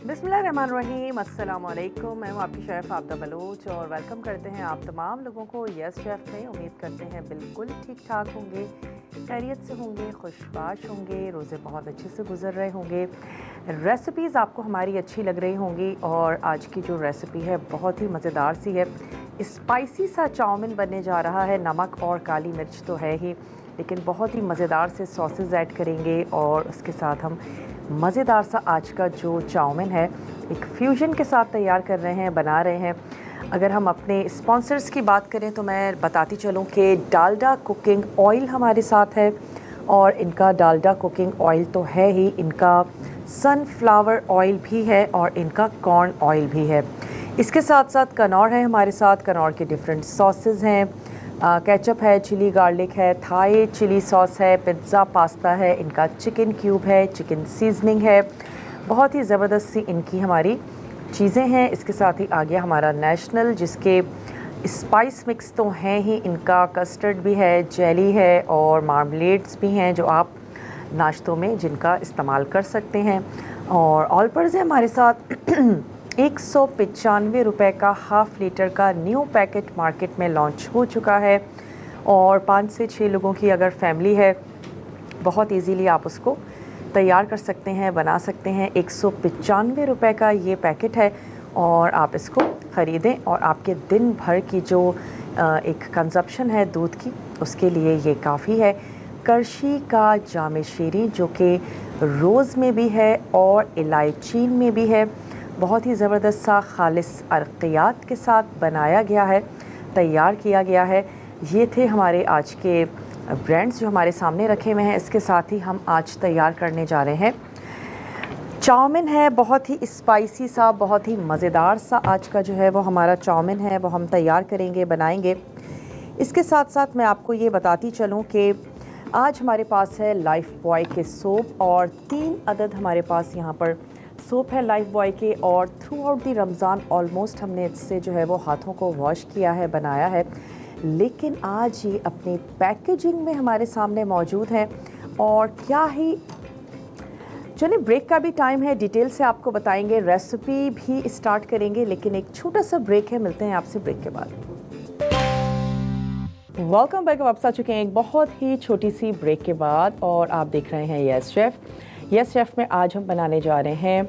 बिस्मिल्लाहिर्रहमानिर्रहीम, अस्सलाम वालेकुम। मैं हूँ आपकी शेफ़ आबदा बलोच और वेलकम करते हैं आप तमाम लोगों को यस शेफ़ में। उम्मीद करते हैं बिल्कुल ठीक ठाक होंगे, खैरियत से होंगे, खुशबाश होंगे, रोज़े बहुत अच्छे से गुजर रहे होंगे, रेसिपीज़ आपको हमारी अच्छी लग रही होंगी। और आज की जो रेसिपी है बहुत ही मज़ेदार सी है। स्पाइसी सा चाउमीन बनने जा रहा है। नमक और काली मिर्च तो है ही, लेकिन बहुत ही मज़ेदार से सॉसेज ऐड करेंगे और उसके साथ हम मज़ेदार सा आज का जो चाउमीन है एक फ्यूजन के साथ तैयार कर रहे हैं, बना रहे हैं। अगर हम अपने स्पॉन्सर्स की बात करें तो मैं बताती चलूँ कि डालडा कुकिंग ऑयल हमारे साथ है। और इनका डालडा कुकिंग ऑयल तो है ही, इनका सनफ्लावर ऑयल भी है और इनका कॉर्न ऑयल भी है। इसके साथ साथ कनौर है हमारे साथ। कनौर के डिफरेंट सॉसेज हैं, केचप है, चिली गार्लिक है, थाई चिली सॉस है, पिज़्ज़ा पास्ता है, इनका चिकन क्यूब है, चिकन सीजनिंग है। बहुत ही ज़बरदस्त सी इनकी हमारी चीज़ें हैं। इसके साथ ही आ गया हमारा नेशनल, जिसके स्पाइस मिक्स तो हैं ही, इनका कस्टर्ड भी है, जेली है और मार्मलेड्स भी हैं जो आप नाश्तों में जिनका इस्तेमाल कर सकते हैं। और ऑल पर्स है हमारे साथ। 195 रुपये का हाफ़ लीटर का न्यू पैकेट मार्केट में लॉन्च हो चुका है। और 5 से 6 लोगों की अगर फैमिली है, बहुत इजीली आप उसको तैयार कर सकते हैं, बना सकते हैं। 195 रुपये का ये पैकेट है और आप इसको ख़रीदें और आपके दिन भर की जो एक कंजप्शन है दूध की, उसके लिए ये काफ़ी है। करशी का जामे शीरी जो कि रोज़ में भी है और इलायचीन में भी है, बहुत ही ज़बरदस्त सा खालिस अर्क़ियात के साथ बनाया गया है, तैयार किया गया है। ये थे हमारे आज के ब्रांड्स जो हमारे सामने रखे हुए हैं। इसके साथ ही हम आज तैयार करने जा रहे हैं चाउमीन है, बहुत ही स्पाइसी सा, बहुत ही मज़ेदार सा आज का जो है वो हमारा चाउमीन है, वो हम तैयार करेंगे, बनाएंगे। इसके साथ साथ मैं आपको ये बताती चलूँ कि आज हमारे पास है लाइफ बॉय के सोप और 3 अदद हमारे पास यहाँ पर सोप है लाइफ बॉय के। और through out the Ramzan almost हमने इससे जो है वो हाथों को वॉश किया है, बनाया है, लेकिन आज ये अपनी पैकेजिंग में हमारे सामने मौजूद है। और क्या ही, चलिए ब्रेक का भी टाइम है, डिटेल से आपको बताएंगे, रेसिपी भी स्टार्ट करेंगे, लेकिन एक छोटा सा ब्रेक है। मिलते हैं आपसे ब्रेक के बाद। Welcome back. वापस आ चुके हैं एक बहुत ही छोटी सी ब्रेक के बाद और आप देख रहे हैं यस शेफ़। यस शेफ़ में आज हम बनाने जा रहे हैं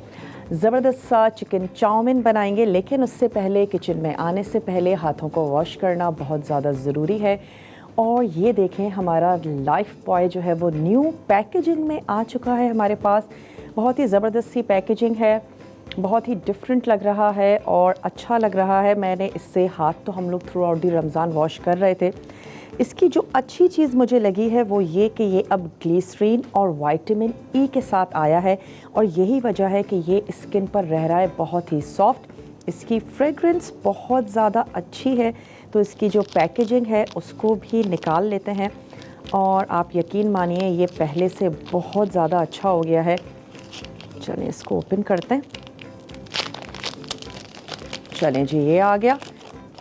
ज़बरदस्त सा चिकन चाउमीन बनाएंगे, लेकिन उससे पहले किचन में आने से पहले हाथों को वॉश करना बहुत ज़्यादा ज़रूरी है। और ये देखें, हमारा लाइफ बॉय जो है वो न्यू पैकेजिंग में आ चुका है हमारे पास। बहुत ही ज़बरदस्त सी पैकेजिंग है, बहुत ही डिफरेंट लग रहा है और अच्छा लग रहा है। मैंने इससे हाथ तो हम लोग through out the Ramzan wash कर रहे थे। इसकी जो अच्छी चीज़ मुझे लगी है वो ये कि ये अब ग्लिसरीन और विटामिन ई के साथ आया है और यही वजह है कि ये स्किन पर रह रहा है बहुत ही सॉफ्ट। इसकी फ्रेगरेंस बहुत ज़्यादा अच्छी है। तो इसकी जो पैकेजिंग है उसको भी निकाल लेते हैं और आप यकीन मानिए ये पहले से बहुत ज़्यादा अच्छा हो गया है। चलें इसको ओपन करते हैं। चलें जी, ये आ गया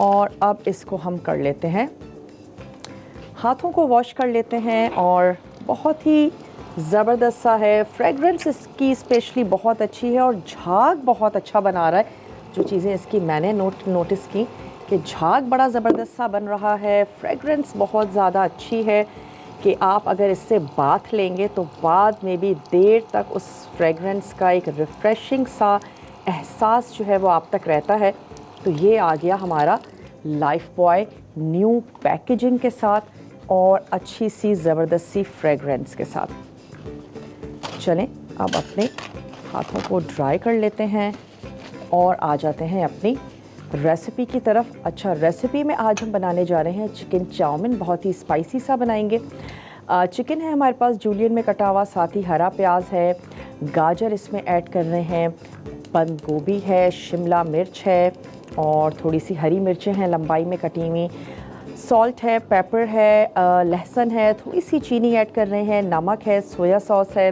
और अब इसको हम कर लेते हैं, हाथों को वॉश कर लेते हैं। और बहुत ही ज़बरदस्त सा है, फ्रेगरेंस इसकी स्पेशली बहुत अच्छी है और झाग बहुत अच्छा बना रहा है। जो चीज़ें इसकी मैंने नोटिस की कि झाग बड़ा ज़बरदस्त सा बन रहा है, फ्रेगरेंस बहुत ज़्यादा अच्छी है कि आप अगर इससे बाथ लेंगे तो बाद में भी देर तक उस फ्रेगरेंस का एक रिफ़्रेशिंग सा एहसास जो है वो आप तक रहता है। तो ये आ गया हमारा लाइफ बॉय न्यू पैकेजिंग के साथ और अच्छी सी ज़बरदस्त सी फ्रेगरेंस के साथ। चलें अब अपने हाथों को ड्राई कर लेते हैं और आ जाते हैं अपनी रेसिपी की तरफ। अच्छा, रेसिपी में आज हम बनाने जा रहे हैं चिकन चाउमीन, बहुत ही स्पाइसी सा बनाएंगे। चिकन है हमारे पास जूलियन में कटा हुआ, साथ ही हरा प्याज है, गाजर इसमें ऐड कर रहे हैं, बंद गोभी है, शिमला मिर्च है और थोड़ी सी हरी मिर्चें हैं लंबाई में कटी हुई, सॉल्ट है, पेपर है, लहसुन है, थोड़ी सी चीनी ऐड कर रहे हैं, नमक है, सोया सॉस है,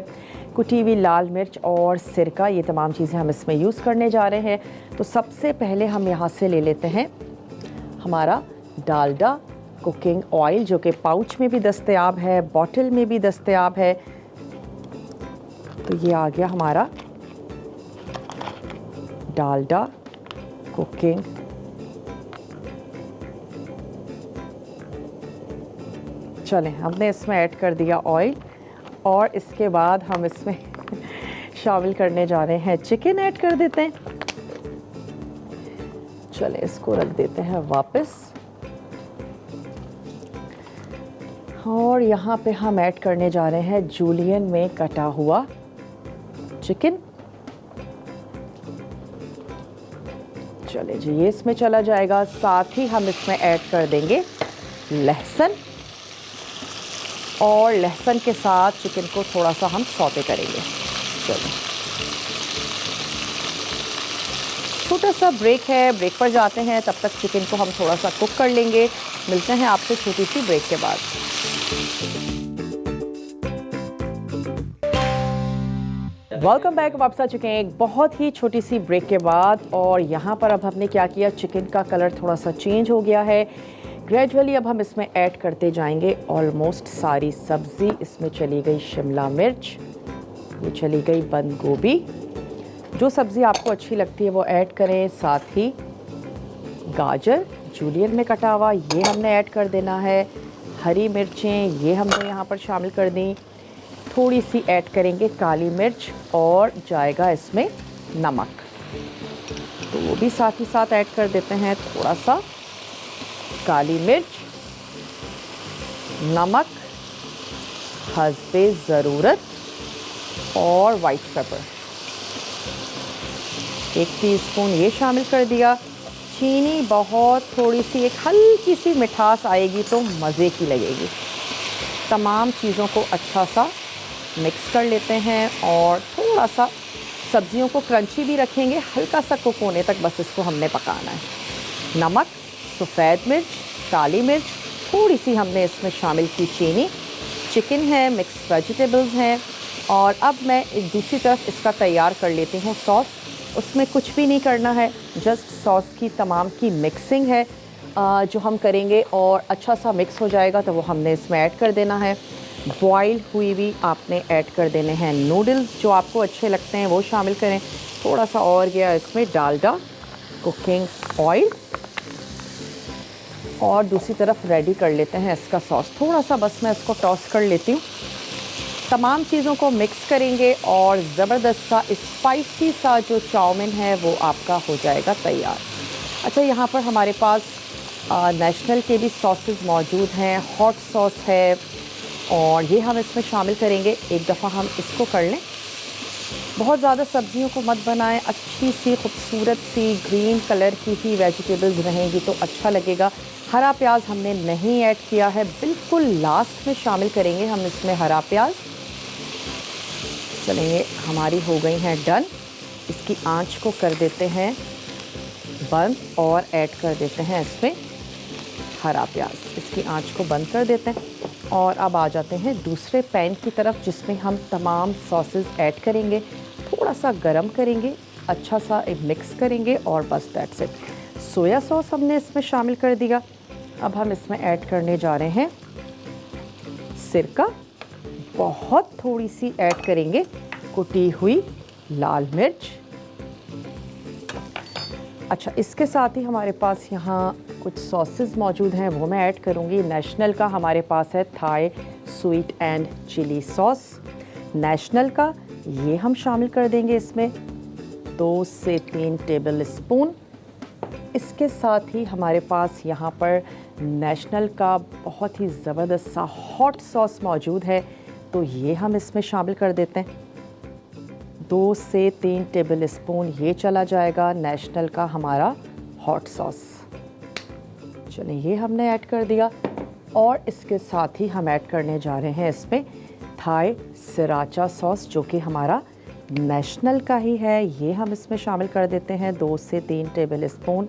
कुटी हुई लाल मिर्च और सिरका। ये तमाम चीज़ें हम इसमें यूज़ करने जा रहे हैं। तो सबसे पहले हम यहाँ से ले लेते हैं हमारा डालडा कुकिंग ऑयल, जो कि पाउच में भी दस्तयाब है, बॉटल में भी दस्तयाब है। तो ये आ गया हमारा डालडा कुकिंग चलें, हमने इसमें ऐड कर दिया ऑयल और इसके बाद हम इसमें शामिल करने जा रहे हैं चिकन। ऐड कर देते हैं। चलें, इसको रख देते हैं वापस और यहाँ पे हम ऐड करने जा रहे हैं जूलियन में कटा हुआ चिकन। चले जी, ये इसमें चला जाएगा। साथ ही हम इसमें ऐड कर देंगे लहसुन और लहसुन के साथ चिकन को थोड़ा सा हम सौते करेंगे। चलो, छोटा सा ब्रेक है, ब्रेक पर जाते हैं। तब तक चिकन को हम थोड़ा सा कुक कर लेंगे। मिलते हैं आपसे छोटी सी ब्रेक के बाद। Welcome back. वापस आ चुके हैं एक बहुत ही छोटी सी ब्रेक के बाद और यहाँ पर अब हमने क्या किया, चिकन का कलर थोड़ा सा चेंज हो गया है। ग्रेजुअली अब हम इसमें ऐड करते जाएंगे ऑलमोस्ट सारी सब्ज़ी। इसमें चली गई शिमला मिर्च, ये चली गई बंद गोभी। जो सब्ज़ी आपको अच्छी लगती है वो ऐड करें। साथ ही गाजर जूलियन में कटा हुआ ये हमने ऐड कर देना है। हरी मिर्चें ये हमने यहाँ पर शामिल कर दी। थोड़ी सी ऐड करेंगे काली मिर्च और जाएगा इसमें नमक, तो वो भी साथ ही साथ ऐड कर देते हैं। थोड़ा सा काली मिर्च, नमक हस्बे ज़रूरत और वाइट पेपर 1 टीस्पून ये शामिल कर दिया। चीनी बहुत थोड़ी सी, एक हल्की सी मिठास आएगी तो मज़े की लगेगी। तमाम चीज़ों को अच्छा सा मिक्स कर लेते हैं और थोड़ा सा सब्जियों को क्रंची भी रखेंगे, हल्का सा कुक होने तक बस इसको हमने पकाना है। नमक, सफ़ेद मिर्च, काली मिर्च, थोड़ी सी हमने इसमें शामिल की चीनी। चिकन है, मिक्स वेजिटेबल्स हैं। और अब मैं एक दूसरी तरफ इसका तैयार कर लेती हूँ सॉस। उसमें कुछ भी नहीं करना है, जस्ट सॉस की तमाम की मिक्सिंग है जो हम करेंगे और अच्छा सा मिक्स हो जाएगा तो वो हमने इसमें ऐड कर देना है। बॉयल हुई भी आपने ऐड कर देने हैं नूडल्स, जो आपको अच्छे लगते हैं वो शामिल करें। थोड़ा सा और गया इसमें डालडा कुकिंग ऑयल और दूसरी तरफ रेडी कर लेते हैं इसका सॉस। थोड़ा सा बस मैं इसको टॉस कर लेती हूँ। तमाम चीज़ों को मिक्स करेंगे और ज़बरदस्त सा स्पाइसी सा जो चाउमीन है वो आपका हो जाएगा तैयार। अच्छा, यहाँ पर हमारे पास नेशनल के भी सॉसेस मौजूद हैं। हॉट सॉस है और ये हम इसमें शामिल करेंगे। एक दफ़ा हम इसको कर लें। बहुत ज़्यादा सब्जियों को मत बनाएं, अच्छी सी खूबसूरत सी ग्रीन कलर की ही वेजिटेबल्स रहेंगी तो अच्छा लगेगा। हरा प्याज हमने नहीं ऐड किया है, बिल्कुल लास्ट में शामिल करेंगे हम इसमें हरा प्याज। चलेंगे, हमारी हो गई हैं डन। इसकी आंच को कर देते हैं बंद और ऐड कर देते हैं इसमें हरा प्याज। इसकी आंच को बंद कर देते हैं और अब आ जाते हैं दूसरे पैन की तरफ जिसमें हम तमाम सॉसेस ऐड करेंगे। थोड़ा सा गरम करेंगे, अच्छा सा एक मिक्स करेंगे और बस दैट्स इट। सोया सॉस हमने इसमें शामिल कर दिया। अब हम इसमें ऐड करने जा रहे हैं सिरका, बहुत थोड़ी सी ऐड करेंगे कुटी हुई लाल मिर्च। अच्छा, इसके साथ ही हमारे पास यहाँ कुछ सॉसेस मौजूद हैं, वो मैं ऐड करूँगी। नेशनल का हमारे पास है Thai sweet and chili sauce. National का ये हम शामिल कर देंगे इसमें 2 से 3 टेबल स्पून। इसके साथ ही हमारे पास यहाँ पर नेशनल का बहुत ही ज़बरदस्त सा हॉट सॉस मौजूद है तो ये हम इसमें शामिल कर देते हैं। 2 से 3 टेबल स्पून ये चला जाएगा नेशनल का हमारा हॉट सॉस। चलिए, ये हमने ऐड कर दिया और इसके साथ ही हम ऐड करने जा रहे हैं इसमें थाई सृराचा सॉस जो कि हमारा नेशनल का ही है। ये हम इसमें शामिल कर देते हैं 2 से 3 टेबल स्पून।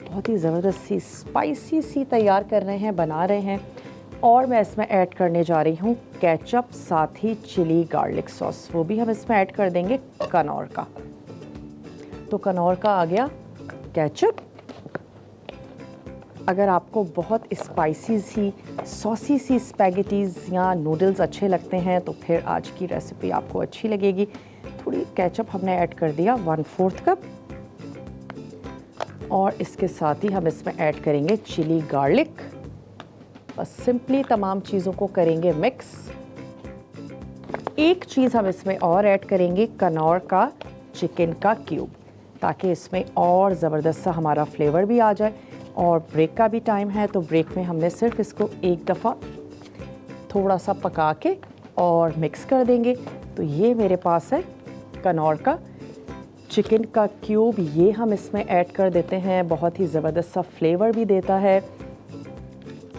बहुत ही ज़बरदस्त सी स्पाइसी सी तैयार कर रहे हैं, बना रहे हैं। और मैं इसमें ऐड करने जा रही हूँ केचप, साथ ही चिली गार्लिक सॉस, वो भी हम इसमें ऐड कर देंगे कनौर का। तो कनौर का आ गया केचप। अगर आपको बहुत स्पाइसी सी सॉसी सी स्पैगेटीज़ या नूडल्स अच्छे लगते हैं तो फिर आज की रेसिपी आपको अच्छी लगेगी। थोड़ी केचप हमने ऐड कर दिया 1/4 कप। और इसके साथ ही हम इसमें ऐड करेंगे चिली गार्लिक। बस सिंपली तमाम चीज़ों को करेंगे मिक्स। एक चीज़ हम इसमें और ऐड करेंगे, कनौर का चिकन का क्यूब, ताकि इसमें और ज़बरदस्त सा हमारा फ्लेवर भी आ जाए। और ब्रेक का भी टाइम है, तो ब्रेक में हमने सिर्फ इसको एक दफ़ा थोड़ा सा पका के और मिक्स कर देंगे। तो ये मेरे पास है कनौर का चिकन का क्यूब, ये हम इसमें ऐड कर देते हैं। बहुत ही ज़बरदस्त सा फ्लेवर भी देता है।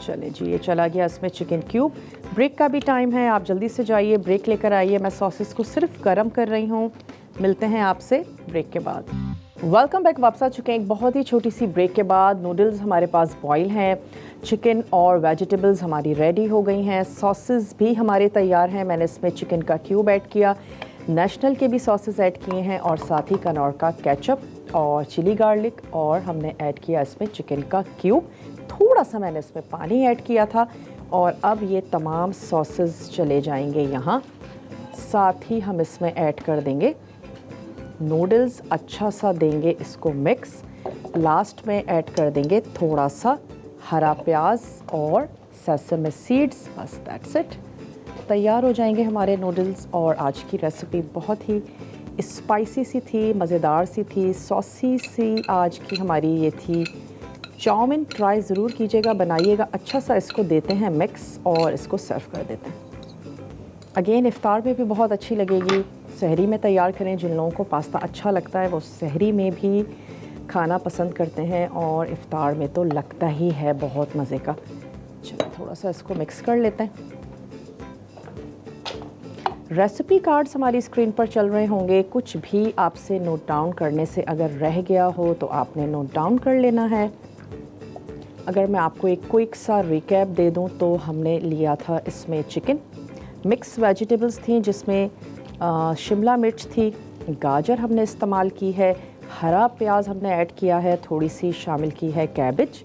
चले जी, ये चला गया इसमें चिकन क्यूब। ब्रेक का भी टाइम है, आप जल्दी से जाइए, ब्रेक लेकर आइए। मैं सॉसेस को सिर्फ गर्म कर रही हूँ। मिलते हैं आपसे ब्रेक के बाद। वेलकम बैक, वापस आ चुके हैं एक बहुत ही छोटी सी ब्रेक के बाद। नूडल्स हमारे पास बॉईल हैं, चिकन और वेजिटेबल्स हमारी रेडी हो गई हैं, सॉसेस भी हमारे तैयार हैं। मैंने इसमें चिकन का क्यूब ऐड किया, नेशनल के भी सॉसेस ऐड किए हैं, और साथ ही कनौर का केचप और चिली गार्लिक, और हमने ऐड किया इसमें चिकन का क्यूब। थोड़ा सा मैंने इसमें पानी ऐड किया था। और अब ये तमाम सॉसेस चले जाएंगे यहाँ। साथ ही हम इसमें ऐड कर देंगे नूडल्स, अच्छा सा देंगे इसको मिक्स। लास्ट में ऐड कर देंगे थोड़ा सा हरा प्याज और सेसमे सीड्स। बस दैट्स इट, तैयार हो जाएंगे हमारे नूडल्स। और आज की रेसिपी बहुत ही स्पाइसी सी थी, मज़ेदार सी थी, सॉसी सी आज की हमारी ये थी चाउमीन। ट्राई ज़रूर कीजिएगा, बनाइएगा। अच्छा सा इसको देते हैं मिक्स और इसको सर्व कर देते हैं। अगेन इफ़्तार में भी बहुत अच्छी लगेगी। सहरी में तैयार करें, जिन लोगों को पास्ता अच्छा लगता है वो सहरी में भी खाना पसंद करते हैं, और इफ़्तार में तो लगता ही है बहुत मज़े का। चलो थोड़ा सा इसको मिक्स कर लेते हैं। रेसिपी कार्ड्स हमारी स्क्रीन पर चल रहे होंगे। कुछ भी आपसे नोट डाउन करने से अगर रह गया हो तो आपने नोट डाउन कर लेना है। अगर मैं आपको एक क्विक सा रिकैप दे दूं तो हमने लिया था इसमें चिकन, मिक्स वेजिटेबल्स थी जिसमें शिमला मिर्च थी, गाजर हमने इस्तेमाल की है, हरा प्याज हमने ऐड किया है, थोड़ी सी शामिल की है कैबेज।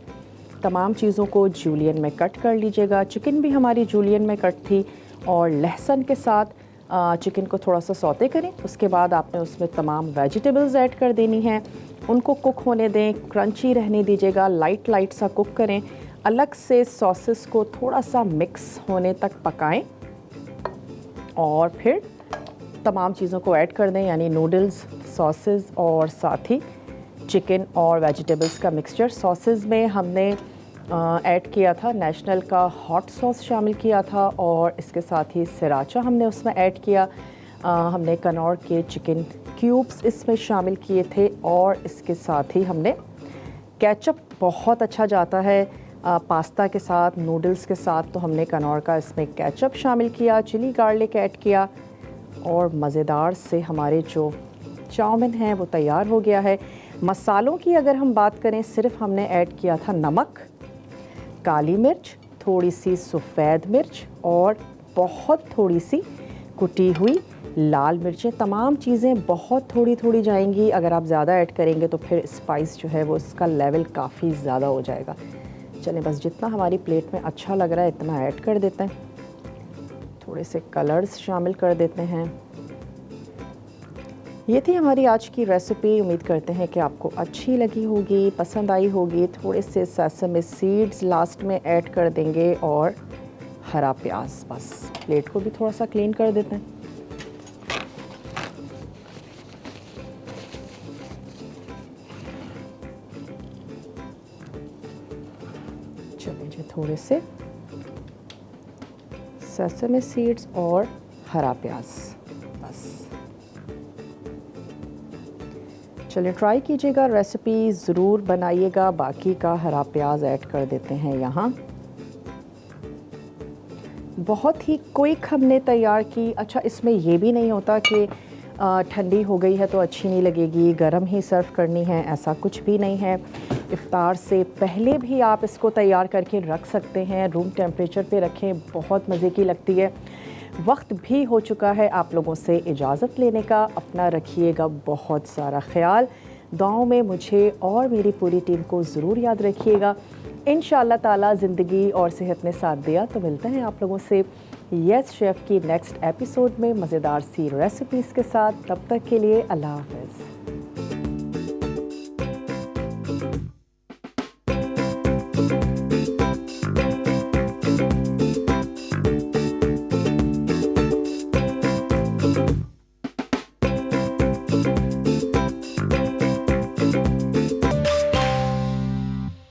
तमाम चीज़ों को जूलियन में कट कर लीजिएगा। चिकन भी हमारी जूलियन में कट थी, और लहसुन के साथ चिकन को थोड़ा सा सौते करें। उसके बाद आपने उसमें तमाम वेजिटेबल्स ऐड कर देनी हैं, उनको कुक होने दें, क्रंची रहने दीजिएगा, लाइट सा कुक करें। अलग से सॉसेस को थोड़ा सा मिक्स होने तक पकाएं, और फिर तमाम चीज़ों को ऐड कर दें, यानी नूडल्स, सॉसेस और साथ ही चिकन और वेजिटेबल्स का मिक्सचर। सॉसेस में हमने ऐड किया था नेशनल का हॉट सॉस शामिल किया था, और इसके साथ ही सिराचा हमने उसमें ऐड किया। हमने कनौर के चिकन क्यूब्स इसमें शामिल किए थे, और इसके साथ ही हमने केचप बहुत अच्छा जाता है पास्ता के साथ, नूडल्स के साथ, तो हमने कनौर का इसमें केचप शामिल किया, चिली गार्लिक ऐड किया, और मज़ेदार से हमारे जो चाउमीन हैं वो तैयार हो गया है। मसालों की अगर हम बात करें, सिर्फ हमने ऐड किया था नमक, काली मिर्च, थोड़ी सी सफ़ेद मिर्च, और बहुत थोड़ी सी कुटी हुई लाल मिर्चें। तमाम चीज़ें बहुत थोड़ी थोड़ी जाएंगी। अगर आप ज़्यादा ऐड करेंगे तो फिर स्पाइस जो है वो इसका लेवल काफ़ी ज़्यादा हो जाएगा। चलें, बस जितना हमारी प्लेट में अच्छा लग रहा है इतना ऐड कर देते हैं। थोड़े से कलर्स शामिल कर देते हैं। ये थी हमारी आज की रेसिपी। उम्मीद करते हैं कि आपको अच्छी लगी होगी, पसंद आई होगी। थोड़े से सेसमे सीड्स लास्ट में ऐड कर देंगे, और हरा प्याज। बस प्लेट को भी थोड़ा सा क्लीन कर देते हैं। चलिए, थोड़े से सेसमे सीड्स और हरा प्याज। बस चलिए, ट्राई कीजिएगा, रेसिपी ज़रूर बनाइएगा। बाकी का हरा प्याज ऐड कर देते हैं यहाँ। बहुत ही क्विक हमने तैयार की। अच्छा, इसमें ये भी नहीं होता कि ठंडी हो गई है तो अच्छी नहीं लगेगी, गरम ही सर्व करनी है, ऐसा कुछ भी नहीं है। इफ़्तार से पहले भी आप इसको तैयार करके रख सकते हैं, रूम टेम्परेचर पे रखें, बहुत मज़े की लगती है। वक्त भी हो चुका है आप लोगों से इजाज़त लेने का। अपना रखिएगा बहुत सारा ख्याल। दुआओं में मुझे और मेरी पूरी टीम को ज़रूर याद रखिएगा। इंशाअल्लाह ताला ज़िंदगी और सेहत ने साथ दिया तो मिलते हैं आप लोगों से यस शेफ़ की नेक्स्ट एपिसोड में मज़ेदार सी रेसिपीज़ के साथ। तब तक के लिए अल्लाह हाफ़िज़। हैं।